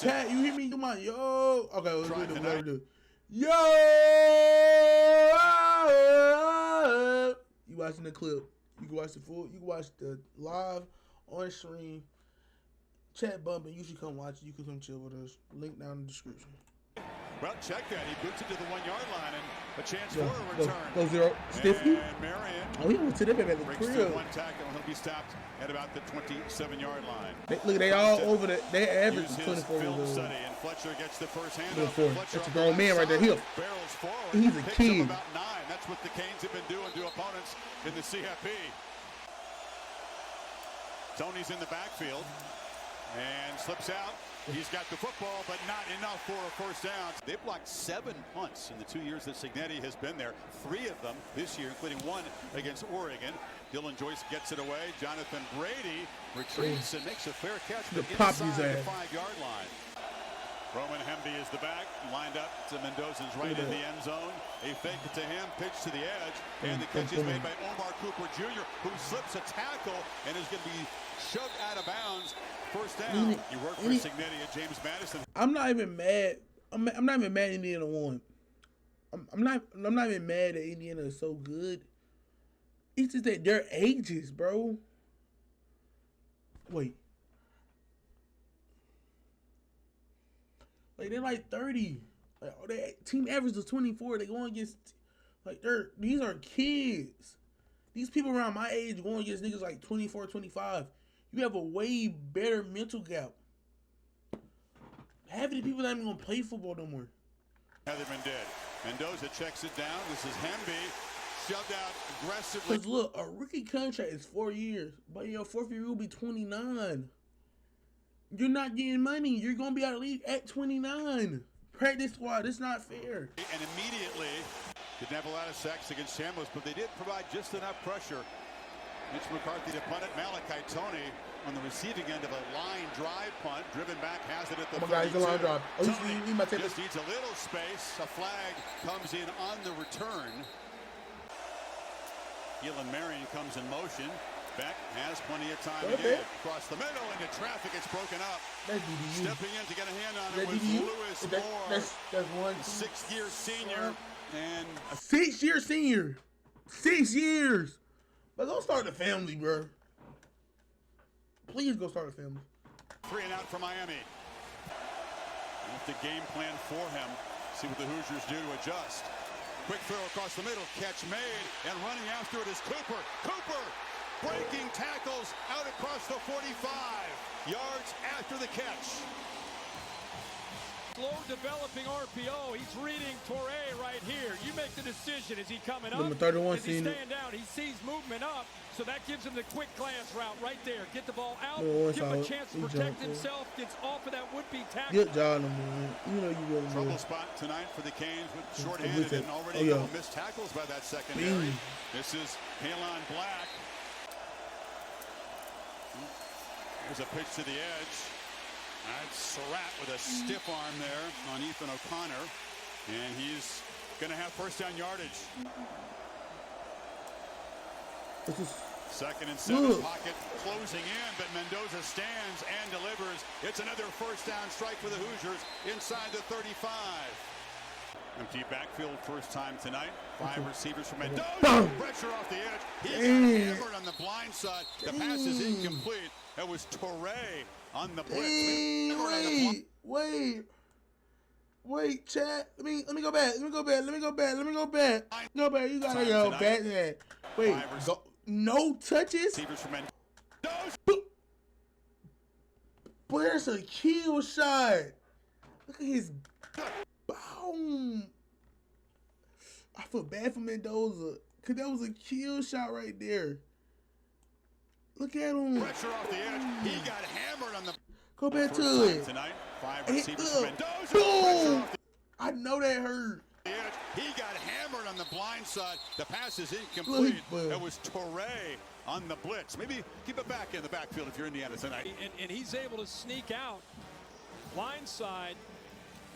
Chat, you hear me? Come on, yo. Okay, let's do it. Let's do it. Yo! You watching the clip. You can watch the full. You can watch the live on stream. Chat bumping. You should come watch it. You can come chill with us. Link down in the description. Well, check that. He boots it to the 1 yard line and a chance for a return. Go zero. Stiffy. And Marion. Oh, he went to them at the breaks crib. through one tackle. He'll be stopped at about the 27-yard line. Look, they all over the. They average 24 film years old. study, and Fletcher gets the first handoff. That's a grown man right there. Barrels forward. He's a kid. About 9. That's what the Canes have been doing to opponents in the CFP. Tony's in the backfield and slips out. He's got the football, but not enough for a first down. They blocked 7 punts in the 2 years that Cignetti has been there. 3 of them this year, including 1 against Oregon. Dylan Joyce gets it away. Jonathan Brady retreats and makes a fair catch, but inside the 5-yard line. Roman Hemby is the back, lined up to Mendoza's right in the end zone. A fake it to him, pitch to the edge, and the catch is made by Omar Cooper Jr., who slips a tackle and is going to be shoved out of bounds. First down. You work for Cignetti at James Madison. I'm not even mad. I'm not even mad Indiana won. I'm not even mad that Indiana is so good. It's just that their ages, bro. Wait. Like, they're like 30. Like, their team average is 24. They going against, like, these are kids. These people around my age going against niggas like 24, 25. You have a way better mental gap. Half of the people not even gonna play football no more. They've been dead. Mendoza checks it down. This is Hemby, shoved out aggressively. Cause look, a rookie contract is 4 years, but your 4th year will be 29. You're not getting money. You're gonna be out of the league at 29. Practice squad. It's not fair. And immediately didn't have a lot of sacks against Samuels, but they did provide just enough pressure. Mitch McCarthy to punt it. Malachi Tony on the receiving end of a line drive punt. Driven back, has it at the 32. He's a line drive. Oh, he might just needs a little space. A flag comes in on the return. Keelan Marion comes in motion. Beck has plenty of time to get it across the middle into traffic. It's broken up. Stepping in to get a hand on it was Lewis Moore. That's one 6-year senior. And a 6-year senior. 6 years. But go start the family, bro. Please go start a family. 3 and out for Miami. With the game plan for him. See what the Hoosiers do to adjust. Quick throw across the middle. Catch made. And running after it is Cooper. Cooper breaking tackles out across the 45. Yards after the catch. Slow developing RPO. He's reading Toure right here. You make the decision. Is he coming up? Number 31 Is he staying down? He sees movement up, so that gives him the quick glance route right there. Get the ball out, give him a chance to protect himself, gets off of that would-be tackle. Good job, man. You know you really Trouble spot tonight for the Canes with short-handed and already missed tackles by that secondary. This is Halon Black. There's a pitch to the edge. That's Surratt with a stiff arm there on Ethan O'Connor. And he's going to have first down yardage. Second and 7, pocket closing in, but Mendoza stands and delivers. It's another first down strike for the Hoosiers inside the 35. Empty backfield first time tonight. 5 receivers from Mendoza. Pressure off the edge. He got hammered on the blind side. The pass is incomplete. That was Toure on the blitz. Wait, chat. Let me go back. Go back. You gotta go back there. Wait, no touches? Receivers from Mendoza. But there's a kill shot. Look at his boom. I feel bad for Mendoza because that was a kill shot right there. Look at him. Pressure off the edge. He got hammered on the. Go back to it. Tonight, 5 receivers from Mendoza. Boom. I know that hurt. He got hammered on the blind side. The pass is incomplete. That was Toure on the blitz. Maybe keep it back in the backfield if you're Indiana tonight. And he's able to sneak out. Blind side.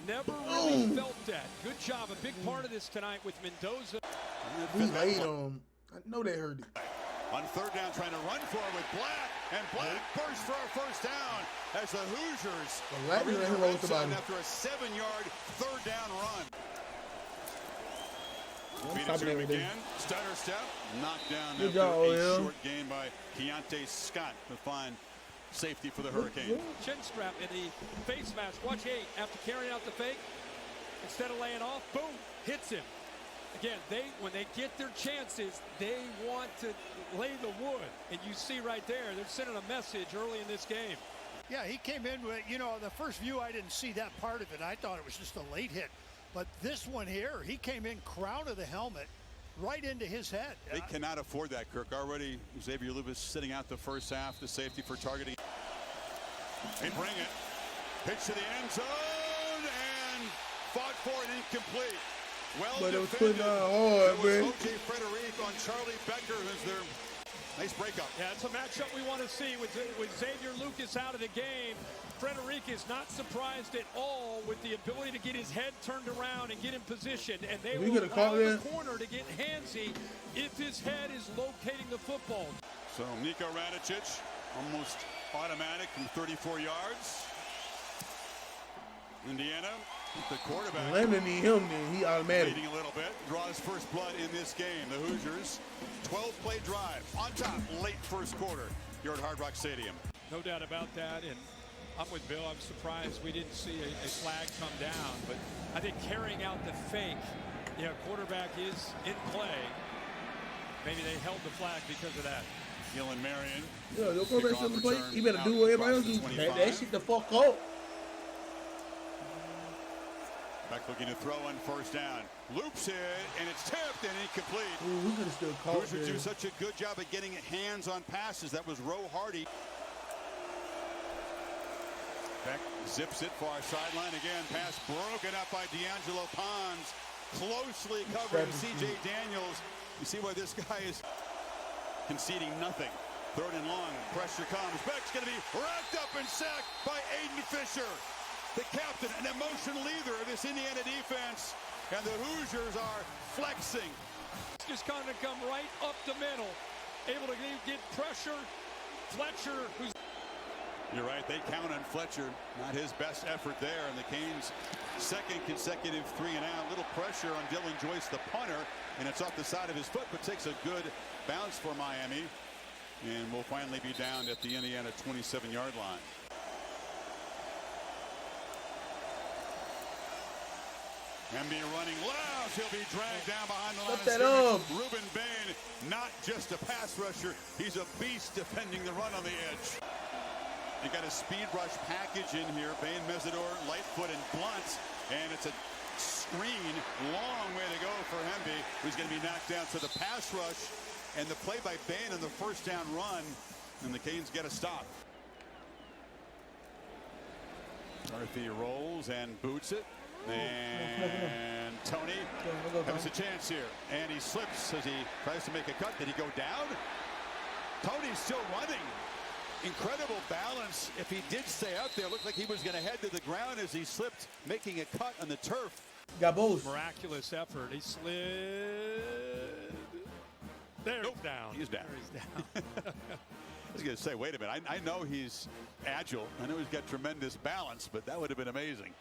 Never really felt that. Good job. A big part of this tonight with Mendoza. We laid him. I know they heard it. On third down, trying to run for it with Black. And Black bursts for a first down as the Hoosiers Black are in is the like red the zone bottom. after a 7-yard third down run. Feed it Stop to him everything. again. Stutter step. Knocked down Good after job, a OL. short gain by Keontae Scott to find safety for the Hurricanes. Chin strap in the face mask. Watch 8 after carrying out the fake. Instead of laying off, boom, hits him. Again, when they get their chances, they want to lay the wood. And you see right there, they're sending a message early in this game. Yeah, he came in with, you know, the first view I didn't see that part of it. I thought it was just a late hit. But this one here, he came in crown of the helmet right into his head. They cannot afford that, Kirk. Already Xavier Lewis sitting out the first half, the safety for targeting. They bring it. Pitch to the end zone and fought for it, incomplete. Well But it was defended. putting on hard, It was man. O.J. Frederick on Charlie Becker, who's their nice breakup. Yeah, it's a matchup we want to see with Xavier Lucas out of the game. Frederic is not surprised at all with the ability to get his head turned around and get in position. And they We will coulda caught allow the that. corner to get handsy if his head is locating the football. So Niko Radicic, almost automatic from 34 yards. Indiana, the quarterback. Landon need him, then he automatic. Leading a little bit, draws first blood in this game. The Hoosiers, 12-play drive on top, late first quarter here at Hard Rock Stadium. No doubt about that, and I'm with Bill. I'm surprised we didn't see a flag come down, but I think carrying out the fake, quarterback is in play. Maybe they held the flag because of that. Gillen Marion. Yeah, your quarterback Kickoff shouldn't play. return He better out do what everybody else across do. the That 25. shit the fuck up. Beck looking to throw on first down. Loops it, and it's tipped and incomplete. Ooh, we could have still caught Hoosiers do there. such a good job of getting hands on passes. That was Roe Hardy. Beck zips it far sideline again. Pass broken up by D'Angelo Pons. Closely covering C.J. Daniels. You see why this guy is conceding nothing. Third and long. Pressure comes. Beck's going to be wrapped up and sacked by Aiden Fisher, the captain, an emotional leader of this Indiana defense. And the Hoosiers are flexing. Just kind of come right up the middle, able to get pressure. Fletcher, who's You're right, they count on Fletcher. Not his best effort there. And the Canes' second consecutive 3-and-out. Little pressure on Dylan Joyce, the punter. And it's off the side of his foot, but takes a good bounce for Miami. And will finally be down at the Indiana 27-yard line. Embiid running left. He'll be dragged down behind the line of that scrimmage. up. Ruben Bain, not just a pass rusher. He's a beast defending the run on the edge. You got a speed rush package in here. Bain, Mesidor, Lightfoot, and Blunt. And it's a screen. Long way to go for Embiid, who's going to be knocked down. So the pass rush and the play by Bain on the first down run. And the Canes get a stop. Murphy rolls and boots it. And Tony has a chance here. And he slips as he tries to make a cut. Did he go down? Tony's still running. Incredible balance. If he did stay out there, it looked like he was going to head to the ground as he slipped, making a cut on the turf. Got both. miraculous effort. He slid. There Nope. he's down. He's down. There he's down. I was going to say, wait a minute. I know he's agile. I know he's got tremendous balance, but that would have been amazing.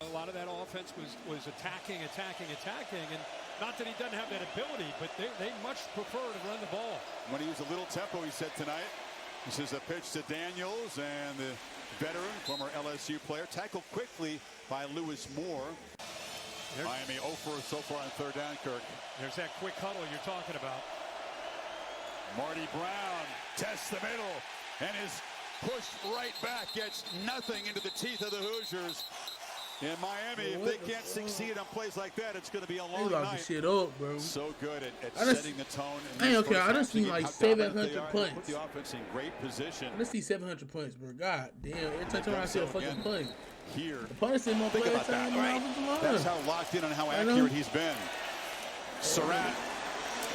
A lot of that offense was attacking, and not that he doesn't have that ability, but they much prefer to run the ball. When he was a little tempo, he said tonight. This is a pitch to Daniels, and the veteran, former LSU player, tackled quickly by Lewis Moore. Miami 0 for so far on third down, Kirk. There's that quick huddle you're talking about. Marty Brown tests the middle, and is pushed right back, gets nothing into the teeth of the Hoosiers. In Miami, if they can't succeed on plays like that, it's going to be a They long locked the night. shit up, bro. So good at I just- setting the tone. I ain't okay. I just seen like how 700 dominant they are. They punts. Put the offense in great position. Let's see 700 points, bro. God damn. Every time I see a fucking Again, punt. Here, The punt is more think play about time that. than Right. offensive line. That's how locked in on how I know. accurate he's been. Surratt,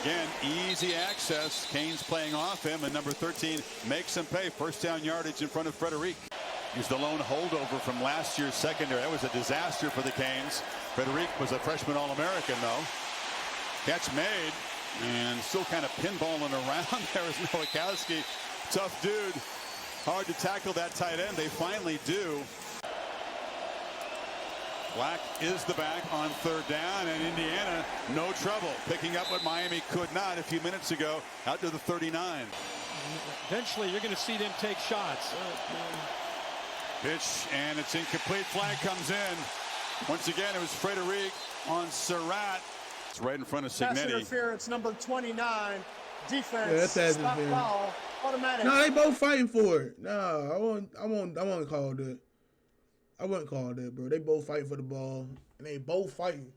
again, easy access. Canes playing off him, and number 13 makes him pay. First down yardage in front of Frederic. He's the lone holdover from last year's secondary. That was a disaster for the Canes. Frederic was a freshman All-American, though. Catch made, and still kind of pinballing around there is Nowakowski. Tough dude. Hard to tackle that tight end. They finally do. Black is the back on third down, and Indiana no trouble picking up what Miami could not a few minutes ago out to the 39. Eventually, you're going to see them take shots. Pitch, and it's incomplete. Flag comes in. Once again, it was Frederic on Surratt. It's right in front of Pass Cignetti. interference, number 29. Defense. Yeah, that's pass Stop interference. foul. Automatic. No, they both fighting for it. No, I won't call that. I wouldn't call that, bro. They both fighting for the ball, and they both fighting.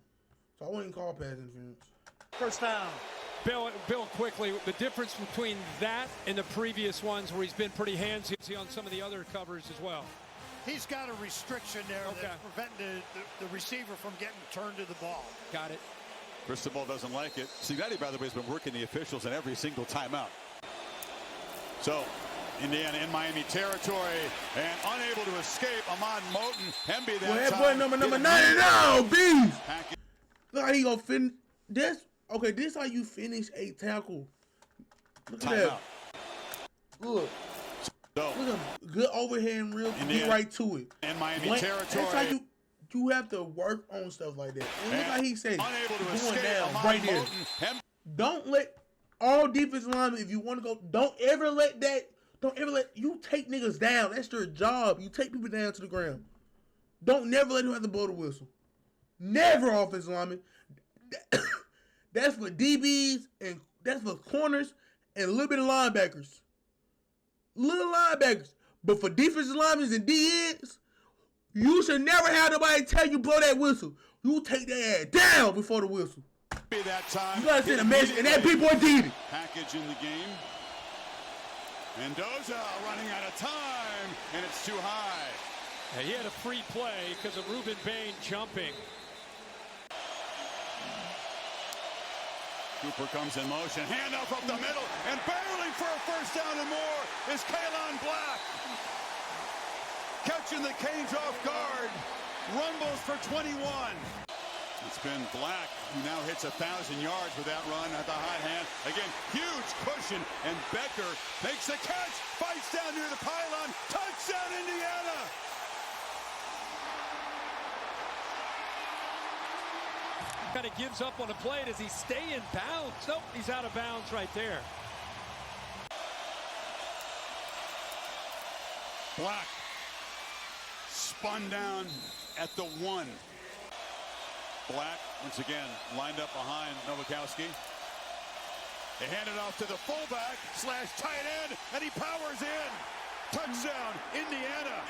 So I wouldn't call pass interference. First down. Bill, quickly, the difference between that and the previous ones where he's been pretty handsy on some of the other covers as well. He's got a restriction there that's preventing the receiver from getting turned to the ball. Got it. Cristobal doesn't like it. Cignetti, by the way, has been working the officials in every single timeout. So, Indiana in Miami territory and unable to escape. Ahmad Moten. Hemby that Boy, time. number Didn't 90 now, beef. package. Look how he gonna finish. This how you finish a tackle. Look at Timeout. that. Look. So, Look at good overhand real. Get Indiana right to it. in Miami Like, territory. That's how you have to work on stuff like that. And look how he said, unable to going escape. down Ahmad right there. Moten. Hemby. Don't let all defensive linemen, if you want to go, don't ever let you take niggas down. That's your job. You take people down to the ground. Don't never let them have to blow the whistle. Never offensive linemen. That's for DBs and that's for corners and a little bit of linebackers. Little linebackers. But for defensive linemen and DNs, you should never have nobody tell you blow that whistle. You take their ass down before the whistle. That time. You gotta send a message, and that people are did it. Package in the game. Mendoza running out of time, and it's too high. Yeah, he had a free play because of Ruben Bain jumping. Cooper comes in motion, handoff up the middle, and barreling for a first down and more is Kaelon Black. Catching the Canes off guard, rumbles for 21. It's been Black who now hits 1,000 yards with that run at the hot hand. Again, huge cushion, and Becker makes the catch, fights down near the pylon, touchdown Indiana! Kind of gives up on the play. Does he stay in bounds? Nope, he's out of bounds right there. Black spun down at the 1. Black, once again, lined up behind Nowakowski. They hand it off to the fullback / tight end, and he powers in. Touchdown, Indiana.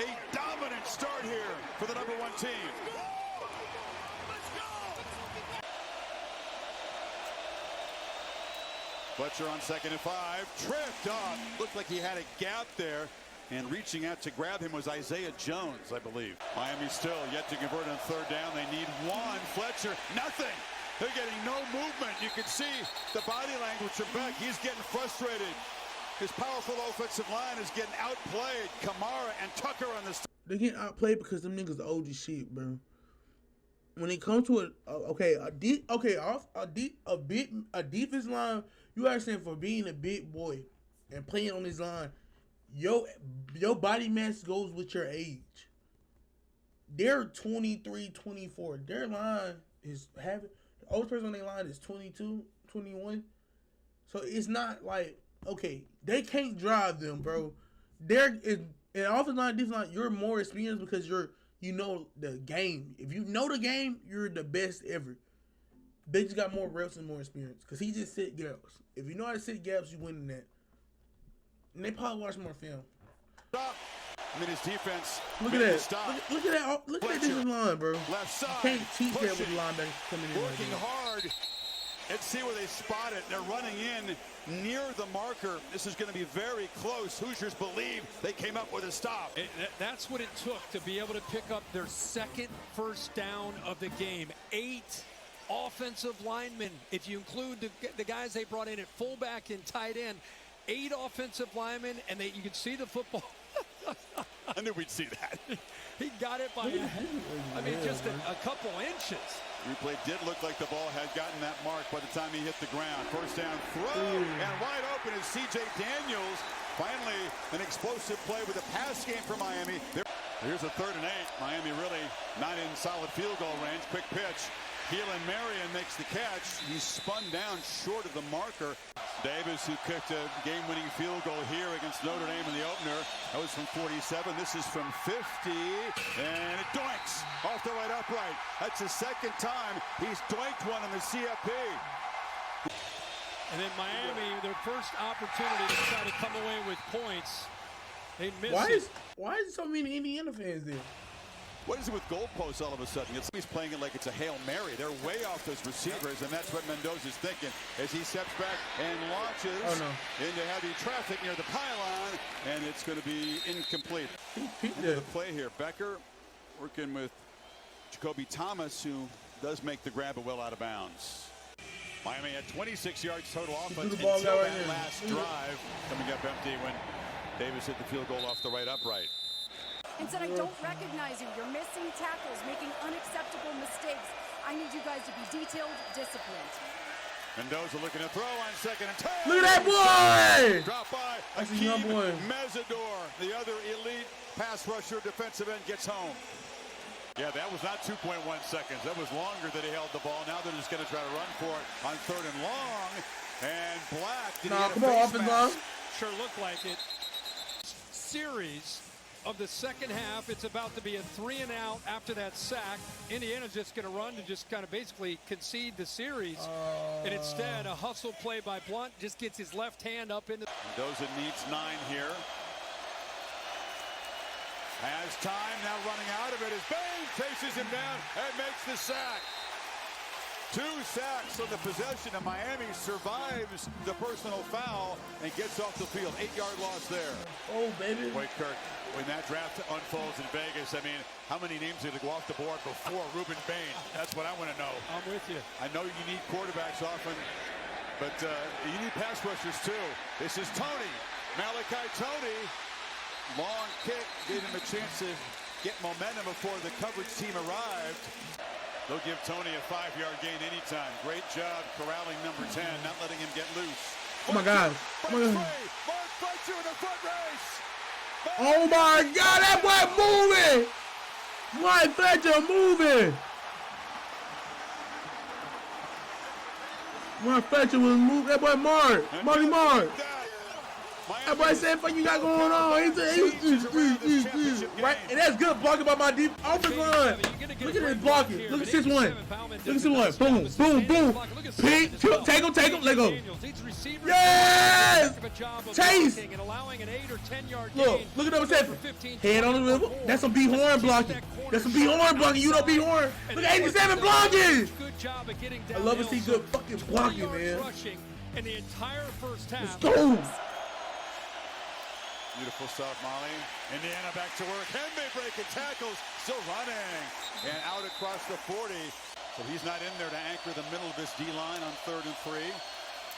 A dominant start here for the number 1 team. Fletcher on 2nd and 5, tripped up. Looked like he had a gap there, and reaching out to grab him was Isaiah Jones, I believe. Miami still yet to convert on 3rd down. They need 1. Fletcher, nothing. They're getting no movement. You can see the body language from Beck. He's getting frustrated. His powerful offensive line is getting outplayed. Kamara and Tucker on the... They get outplayed because them niggas OG shit, bro. When it comes to a defense line, you understand, for being a big boy and playing on this line, your body mass goes with your age. They're 23, 24. Their line is having the oldest person on their line is 22, 21. So it's not like, okay, they can't drive them, bro. They're in offensive line, defense line, you're more experienced because you know the game. If you know the game, you're the best ever. They just got more reps and more experience because he just sit gaps. If you know how to sit gaps, you win in that. And they probably watch more film. Stop. I mean, his defense. Look at that. Look at that. Look at that defensive line, bro. Left side. You can't teach that with pushing, linebackers coming in. working like that. hard. Let's see where they spot it. They're running in near the marker. This is going to be very close. Hoosiers believe they came up with a stop. That's what it took to be able to pick up their 2nd first down of the game. 8 offensive linemen, if you include the guys they brought in at fullback and tight end. 8 offensive linemen, and you can see the football. I knew we'd see that. He got it by, just a couple inches. Replay did look like the ball had gotten that mark by the time he hit the ground. First down throw, and wide open is C.J. Daniels. Finally, an explosive play with a pass game for Miami. Here's a 3rd and 8. Miami really not in solid field goal range. Quick pitch. Keelan Marion makes the catch. He's spun down short of the marker. Davis, who kicked a game-winning field goal here against Notre Dame in the opener. That was from 47. This is from 50. And it doinks off the right upright. That's the 2nd time he's doinked one in the CFP. And then Miami, their first opportunity to try to come away with points. They missed Why is so many Indiana fans there? What is it with goalposts all of a sudden? He's playing it like it's a Hail Mary. They're way off those receivers, and that's what Mendoza's thinking as he steps back and launches into heavy traffic near the pylon, and it's going to be incomplete. Into the play here. Becker working with Jacoby Thomas, who does make the grab but well out of bounds. Miami had 26 yards total offense until that last drive. Coming up empty when Davis hit the field goal off the right upright. And said, I don't recognize you. You're missing tackles, making unacceptable mistakes. I need you guys to be detailed, disciplined. Mendoza looking to throw on 2nd and 10. Look at that boy! Drop by Akeem Mesidor, the other elite pass rusher, defensive end, gets home. Yeah, that was not 2.1 seconds. That was longer that he held the ball. Now they're just going to try to run for it on 3rd and long. And Black. Come on, offense line. Sure looked like it. Series of the second half. It's about to be a 3-and-out after that sack. Indiana's just going to run to just kind of basically concede the series. And instead, a hustle play by Blunt just gets his left hand up into. Mendoza needs 9 here. Has time, now running out of it as Bain chases him down and makes the sack. 2 sacks on the possession, and Miami survives the personal foul and gets off the field. 8-yard loss there. Oh, baby. Boy, Kirk, when that draft unfolds in Vegas, I mean, how many names are going to go off the board before Ruben Bain? That's what I want to know. I'm with you. I know you need quarterbacks often, but you need pass rushers too. This is Tony. Malachi Tony. Long kick gave him a chance to get momentum before the coverage team arrived. They'll give Tony a 5-yard gain anytime. Great job corralling number 10, not letting him get loose. Oh my God. Mark Fletcher in the foot race. Oh my God, that boy moving. Mark Fletcher moving. Mark Fletcher was moving. That boy Mark. That boy said, "What you got going on?" Right, and that's good blocking by my deep offensive line. Look at this blocking. Look at 6-1. Look at 6-1. Boom. Pick, take him, let go. Yes! Chase! Look at number 7. Head on the river. That's some B Horn blocking. You know B Horn. Look at 87 blocking. I love to see good fucking blocking, man. In the entire first half. Let's go. Beautiful stuff, Molly. Indiana back to work. Henry breaking tackles. Still running. And out across the 40. So he's not in there to anchor the middle of this D-line on 3rd and 3.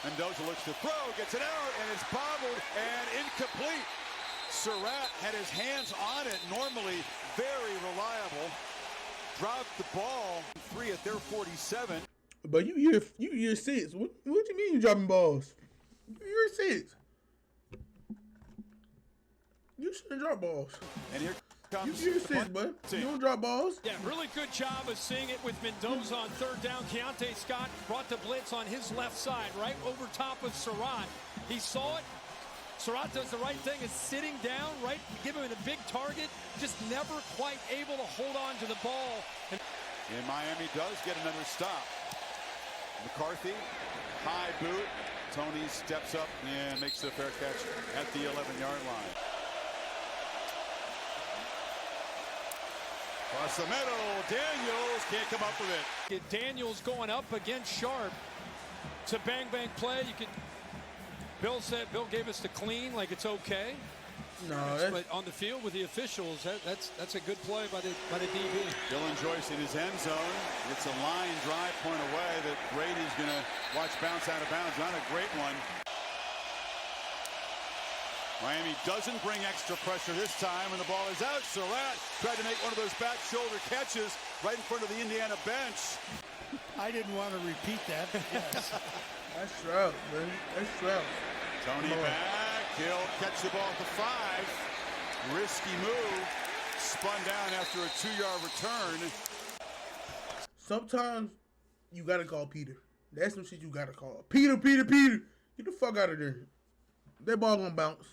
Mendoza looks to throw. Gets it out. And it's bobbled and incomplete. Surratt had his hands on it. Normally very reliable. Dropped the ball. 3 at their 47. But you year 6. What you mean you dropping balls? Year 6. You shouldn't drop balls. And here comes you sit, bud. You don't drop balls. Yeah, really good job of seeing it with Mendoza on 3rd down. Keontae Scott brought the blitz on his left side, right over top of Surratt. He saw it. Surratt does the right thing, is sitting down, right, give him a big target, just never quite able to hold on to the ball. And Miami does get another stop. McCarthy, high boot. Tony steps up and makes the fair catch at the 11-yard line. Across the middle, Daniels can't come up with it. Daniels going up against Sharp. It's a bang play. Bill gave us the clean, like it's okay. No, but on the field with the officials, that's a good play by the DB. Dylan Joyce in his end zone. It's a line drive point away that Brady's going to watch bounce out of bounds. Not a great one. Miami doesn't bring extra pressure this time, and the ball is out. Surratt tried to make one of those back shoulder catches right in front of the Indiana bench. I didn't want to repeat that, but yes. That's Stroud, man. That's Stroud. Tony back. He'll catch the ball at the 5. Risky move. Spun down after a 2-yard return. Sometimes you got to call Peter. That's some shit you got to call. Peter. Get the fuck out of there. That ball going to bounce.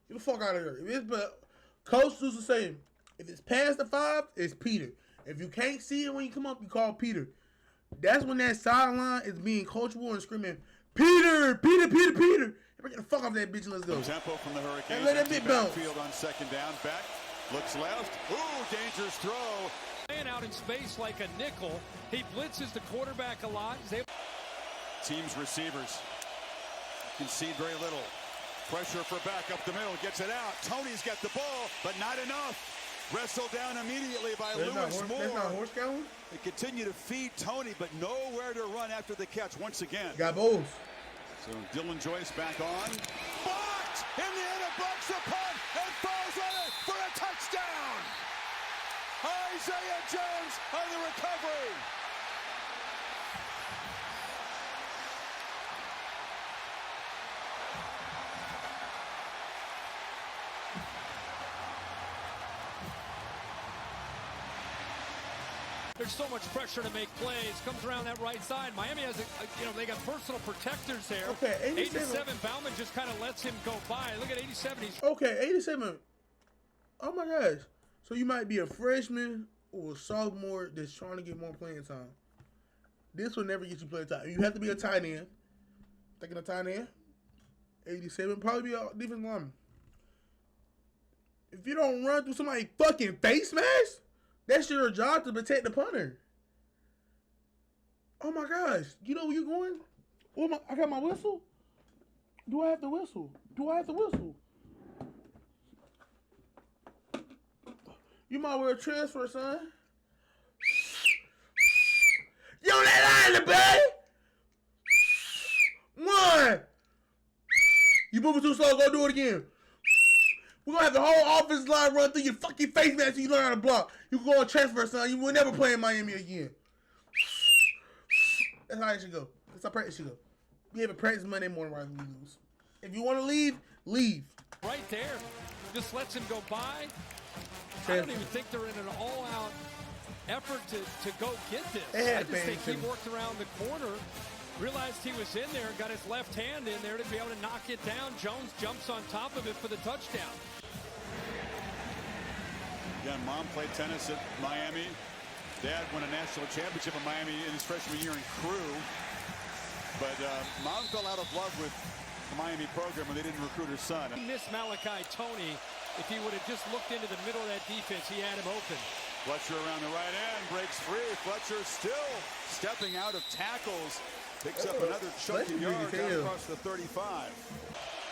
Get the fuck out of there. If it's, but Coach used to say, if it's past the 5, it's Peter. If you can't see it when you come up, you call Peter. That's when that sideline is being coachable and screaming, Peter. Get the fuck off that bitch and let's go. Tempo from the Hurricanes. And let that bitch bounce. Field on second down. Beck looks left. Ooh, dangerous throw. Playing out in space like a nickel. He blitzes the quarterback a lot. Team's receivers concede very little. Pressure for Beck up the middle. Gets it out. Tony's got the ball, but not enough. Wrestled down immediately by Lewis Moore. That's not horse count? They continue to feed Tony, but nowhere to run after the catch once again. Got balls. So Dylan Joyce back on. Blocked! In the end, it blocks the punt and falls on it for a touchdown! Isaiah Jones on the recovery! There's so much pressure to make plays. Comes around that right side. Miami has, they got personal protectors there. Okay, 87. Bauman just kind of lets him go by. Look at 87. Okay, 87. Oh my gosh. So you might be a freshman or a sophomore that's trying to get more playing time. This will never get you playing time. You have to be a tight end. Thinking a tight end. 87, probably be a defensive lineman. If you don't run through somebody's fucking face mask, that's your job to protect the punter. Oh my gosh. You know where you're going? Oh I got my whistle? Do I have to whistle? You might wear a transfer, son. You on that line, buddy! 1. You moving too slow, go do it again. We're going to have the whole offensive line run through your fucking face mask so you learn how to block. You can go on transfer, son. You will never play in Miami again. That's how it should go. That's how practice should go. We have a practice Monday morning rather than lose. If you want to leave, leave. Right there. Just lets him go by. I don't even think they're in an all-out effort to go get this. I just think he worked around the corner, realized he was in there, got his left hand in there to be able to knock it down. Jones jumps on top of it for the touchdown. Again, mom played tennis at Miami. Dad won a national championship in Miami in his freshman year in crew. But mom fell out of love with the Miami program when they didn't recruit her son. He missed Malachi Tony. If he would have just looked into the middle of that defense, he had him open. Fletcher around the right end, breaks free. Fletcher still stepping out of tackles. Picks up another chunky yard down across the 35.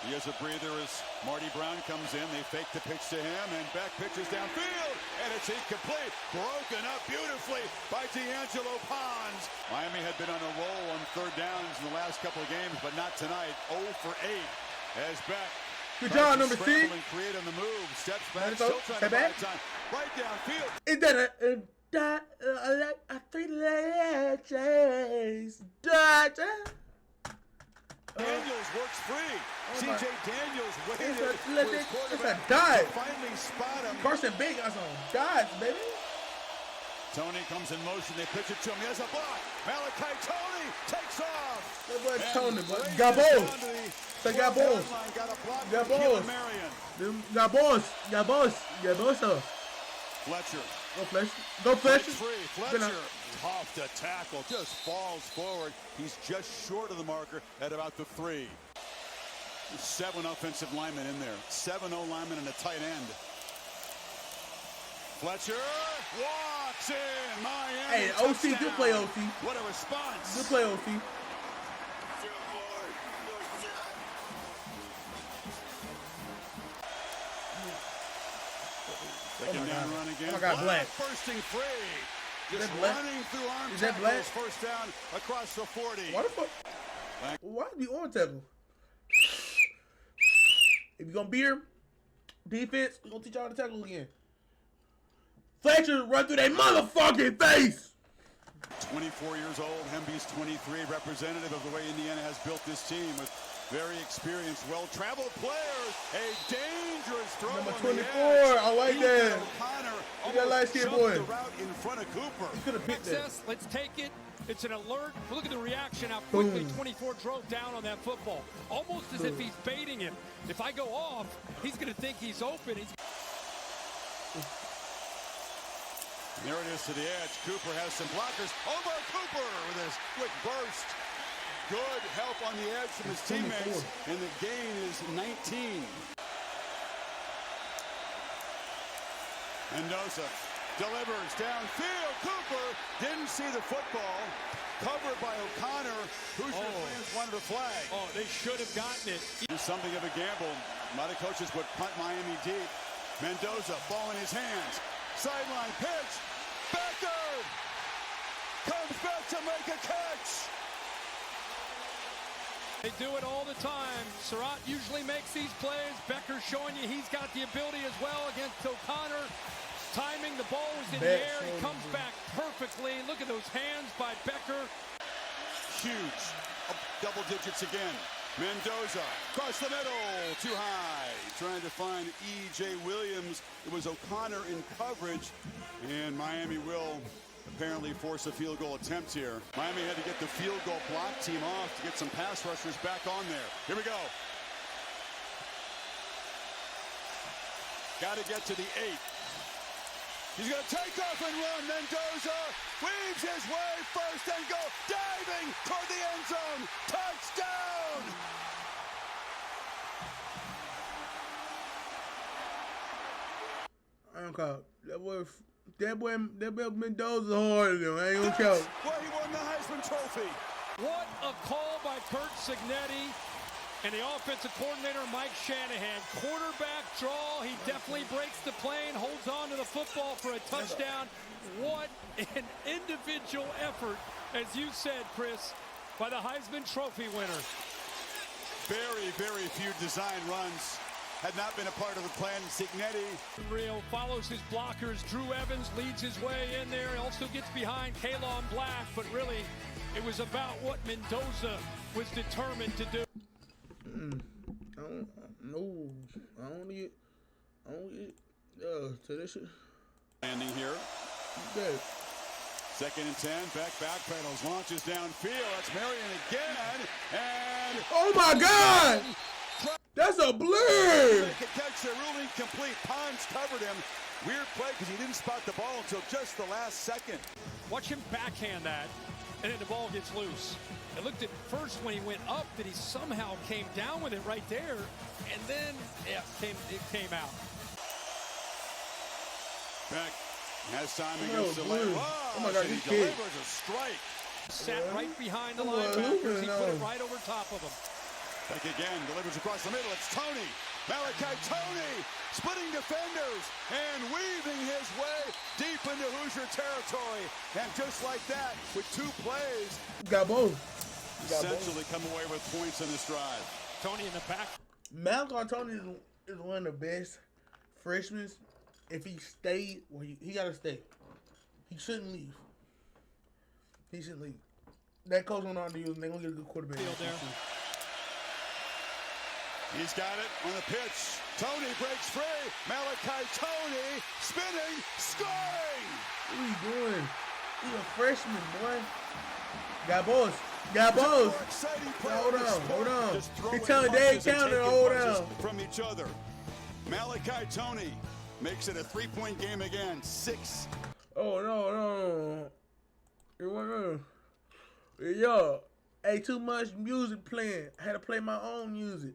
He has a breather as Marty Brown comes in. They fake the pitch to him, and Beck pitches downfield, and it's incomplete. Broken up beautifully by D'Angelo Pons. Miami had been on a roll on third downs in the last couple of games, but not tonight. 0 for 8 as Beck. Good job, number 6. Create on the move. Steps back, still trying to buy time. Right downfield. Is that a 3-leg chase? Daniels works free. C.J. Daniels waited for his It's a quarterback dive. to finally spot him. Carson Big got some dives, baby. Tony comes in motion. They pitch it to him. He has a block. Malachi Tony takes off. That boy And Tony, races got balls. down to the They got 4-down balls. line. Got a block Got from balls. Keelan Marion. Got balls, sir. Fletcher. Go Fletcher. Go Fletcher. Free. Fletcher. Tough to tackle. Just falls forward. He's just short of the marker at about the 3. 7 offensive linemen in there. 7 O-linemen and a tight end. Fletcher walks in. Miami. Hey, OC, good play, OC. What a response. Good play, OC. Second down run again. Oh my God, Black. Bursting free. Just Black? running through arm Is that tackles. Black? First down across the 40. Why the fuck? Black. Why be on tackle? If you're gonna be here, defense, we're gonna teach y'all how to tackle again. Fletcher run through that motherfucking face. 24 years old, Hemby's 23, representative of the way Indiana has built this team with very experienced, well-traveled players. A dangerous throw. Number on 24, the edge. I like that. O'Connor Look at that light-skinned boy. the route in front of Cooper. He could have picked that. Access, let's take it. It's an alert. Look at the reaction, how quickly Boom. 24 drove down on that football. Almost as if he's baiting him. If I go off, he's going to think he's open. There it is to the edge. Cooper has some blockers. Omar Cooper with his quick burst. Good help on the edge from his teammates. And the gain is 19. Mendoza delivers downfield. Cooper didn't see the football. Covered by O'Connor. Hoosier fans wanted a flag. Oh, they should have gotten it. It's something of a gamble. A lot of coaches would punt Miami deep. Mendoza, ball in his hands. Sideline pitch. Becker comes back to make a catch. They do it all the time. Surratt usually makes these plays. Becker showing you he's got the ability as well against O'Connor. Timing, the ball was in the air. He comes back perfectly. Look at those hands by Becker. Huge. Double digits again. Mendoza across the middle. Too high. Trying to find E.J. Williams. It was O'Connor in coverage. And Miami will apparently force a field goal attempt here. Miami had to get the field goal block team off to get some pass rushers back on there. Here we go. Got to get to the 8. He's going to take off and run. Mendoza weaves his way first and goal. Diving toward the end zone. Touchdown! I don't call that boy Mendoza hard though. I ain't gonna count. Well, he won the Heisman Trophy. What a call by Curt Cignetti and the offensive coordinator Mike Shanahan. Quarterback draw. He definitely breaks the plane, holds on to the football for a touchdown. What an individual effort, as you said, Chris, by the Heisman Trophy winner. Very, very few design runs had not been a part of the plan. Cignetti. Real follows his blockers. Drew Evans leads his way in there. He also gets behind Kalon Black, but really it was about what Mendoza was determined to do. I don't get to this shit. Landing here. Good. 2nd and 10. Beck backpedals, launches downfield. That's Marion again. And Oh my God! That's a blur! make a catch. They're ruled incomplete. Pons covered him. Weird play because he didn't spot the ball until just the last second. Watch him backhand that, and then the ball gets loose. It looked at first when he went up that he somehow came down with it right there, and then it came out. Beck has time Oh, against the blue. lane. Oh my God, He he's kicked. delivers a strike. Sat right behind the Come on, linebackers. He put it no. right over top of him. Beck again delivers across the middle. It's Tony. Malachi Tony splitting defenders and weaving his way deep into Hoosier territory. And just like that, with 2 plays, Got both. essentially come away with points in this drive. Tony in the back. Malachi Tony is one of the best freshmen. If he stayed, well, he gotta stay. He shouldn't leave. He shouldn't leave. That coach went on to use, and they're gonna get a good quarterback. Field there. He's got it on the pitch. Tony breaks free. Malachi Tony spinning, scoring. What are you doing? He's a freshman, boy. Got balls. Got balls. More exciting play Hold in the on, sport. hold on. Just They throwing telling punches Dave and Counter, taking hold punches on. from each other. Malachi Tony makes it a 3-point game again. 6. Oh no. It wasn't. Yo, hey, too much music playing. I had to play my own music.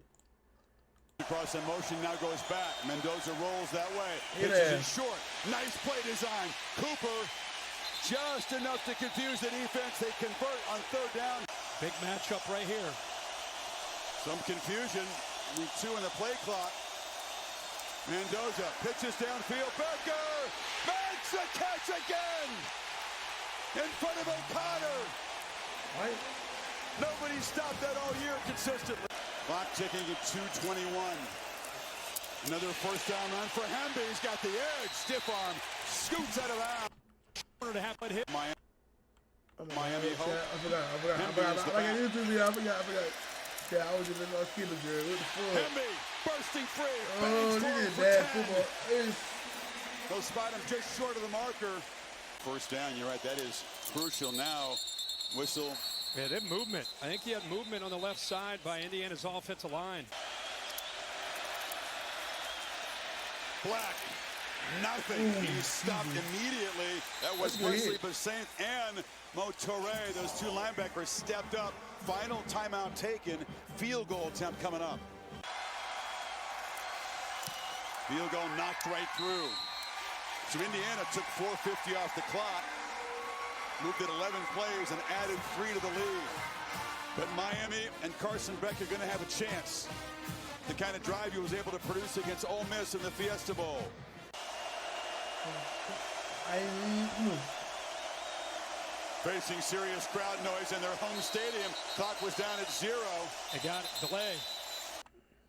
Cross in motion now goes back. Mendoza rolls that way. Yeah. Pitches it short. Nice play design. Cooper just enough to confuse the defense. They convert on 3rd down. Big matchup right here. Some confusion. Need 2 in the play clock. Mendoza pitches downfield. Becker makes a catch again in front of O'Connor. Right? Nobody stopped that all year consistently. Clock ticking at 2:21. Another first down run for Hemby. He's got the edge. Stiff arm. Scoots out of bounds. Corner to have it hit. Miami hope. I forgot. Yeah, I was just in my skipper, girl. What the fuck? Hemby bursting free. Oh, this is bad football. They'll spot him just short of the marker. First down, you're right. That is crucial now. Whistle. Yeah, that movement. I think he had movement on the left side by Indiana's offensive line. Black. Nothing. He's stopped immediately. That was Wesley Bassett and Motoré. Those two linebackers stepped up. Final timeout taken. Field goal attempt coming up. Field goal knocked right through. So Indiana took 4:50 off the clock. Moved it 11 plays and added 3 to the lead. But Miami and Carson Beck are going to have a chance. The kind of drive he was able to produce against Ole Miss in the Fiesta Bowl. Facing serious crowd noise in their home stadium. Clock was down at 0. They got it. Delay.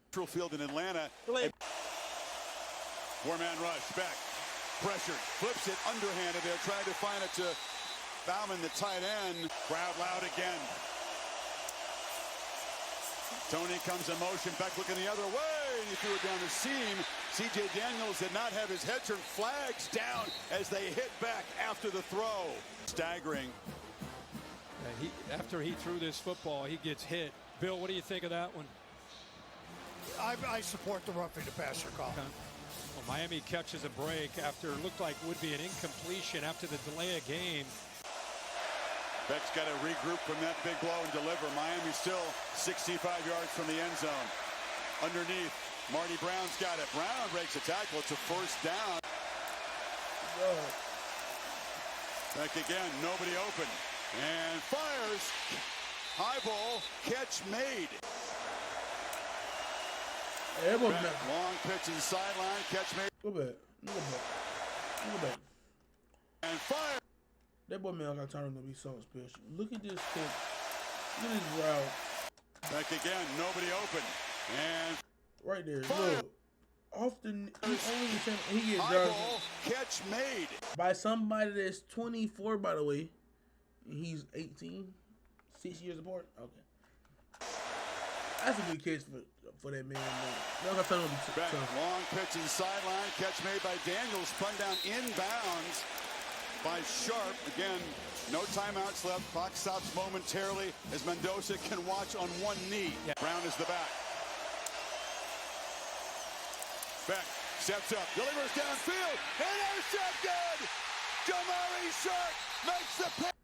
Central Field in Atlanta. Four-man rush. Beck. Pressured. Flips it underhanded. They're trying to find it to Bauman, the tight end. Crowd loud again. Tony comes in motion. Beck looking the other way. And he threw it down the seam. C.J. Daniels did not have his head turned. Flags down as they hit Beck after the throw. Staggering. After he threw this football, he gets hit. Bill, what do you think of that one? I support the roughing the passer call. Okay. Well, Miami catches a break after it looked like would be an incompletion after the delay of game. Beck's got to regroup from that big blow and deliver. Miami still 65 yards from the end zone. Underneath, Marty Brown's got it. Brown breaks a tackle. It's a first down. Beck again, nobody open. And fires. High ball, catch made. Beck, long pitch and sideline, catch made. Look at that. And fire. That boy man got turned to be something special. Look at this kick. Look at this route. Beck again, nobody open. And right there. fire. Look. Often he gets high judged ball, catch made. by somebody that's 24, by the way. And he's 18. 6 years apart. Okay. That's a good catch for that man. Beck, long pitch and sideline. Catch made by Daniels. Spun down inbounds by Sharp. Again, no timeouts left. Clock stops momentarily as Mendoza can watch on one knee. Yeah. Brown is the back. Beck steps up, delivers downfield, intercepted! Jamari Sharp makes the pick.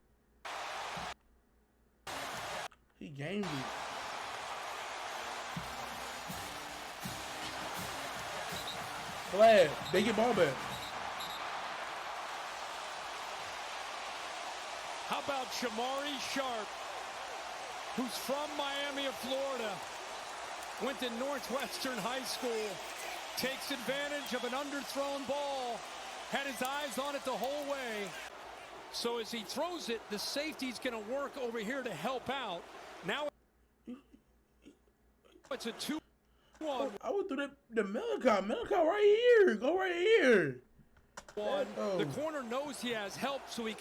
He gamed it. Glad they get ball back. How about Jamari Sharp, who's from Miami of Florida, went to Northwestern High School, takes advantage of an underthrown ball, had his eyes on it the whole way. So as he throws it, the safety's going to work over here to help out. Now it's a 2-1. I would do the Millica right here. Go right here. The corner knows he has help, so he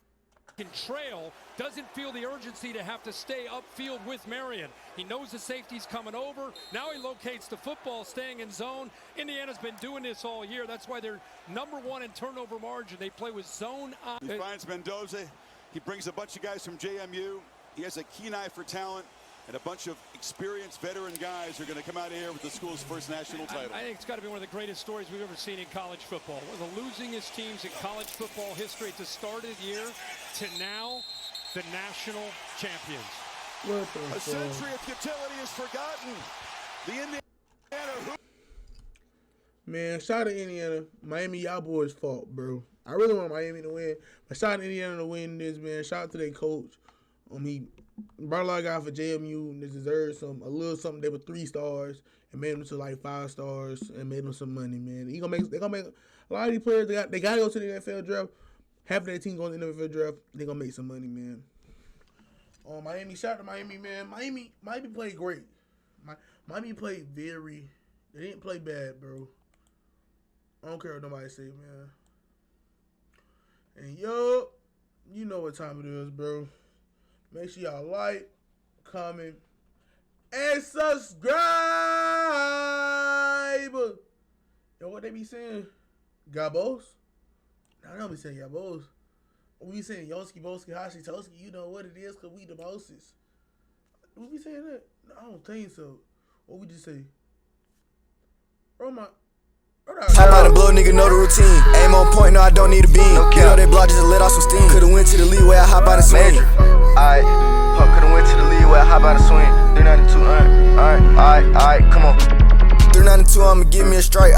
can trail. Doesn't feel the urgency to have to stay upfield with Marion. He knows the safety's coming over. Now he locates the football, staying in zone. Indiana's been doing this all year. That's why they're #1 in turnover margin. They play with zone. He finds Mendoza. He brings a bunch of guys from JMU. He has a keen eye for talent. And a bunch of experienced veteran guys are going to come out of here with the school's first national title. I think it's got to be one of the greatest stories we've ever seen in college football. One of the losingest teams in college football history at the start of the year to now the national champions. A century of futility is forgotten. The Indiana Man, shout out to Indiana. Miami, y'all boys' fault, bro. I really want Miami to win, but shout out to Indiana to win this, man. Shout out to their coach. He brought a lot of guys for JMU. They deserve a little something. They were 3 stars and made them to like 5 stars and made them some money, man. They're gonna make a lot of these players. They gotta go to the NFL draft. Half of their team going to the NFL draft. They're gonna make some money, man. Miami, shout out to Miami, man. Miami played great. Miami played they didn't play bad, bro. I don't care what nobody say, man. And yo, you know what time it is, bro. Make sure y'all like, comment, and subscribe. Yo, what they be saying? Gabos? Nah, they don't be saying Gabos. We be saying Yoski, Boski, Hashi, Toski. You know what it is, because we the mostest. We be saying that? No, I don't think so. What we just say? Hop out and blow, nigga, know the routine. Aim on point, no, I don't need a beam. You know they block just to let off some steam. Could've went to the lead where I hop out and swing. Alright, could've went to the lead where I hop out and swing. 392, alright, come on. 392, I'ma give me a strike.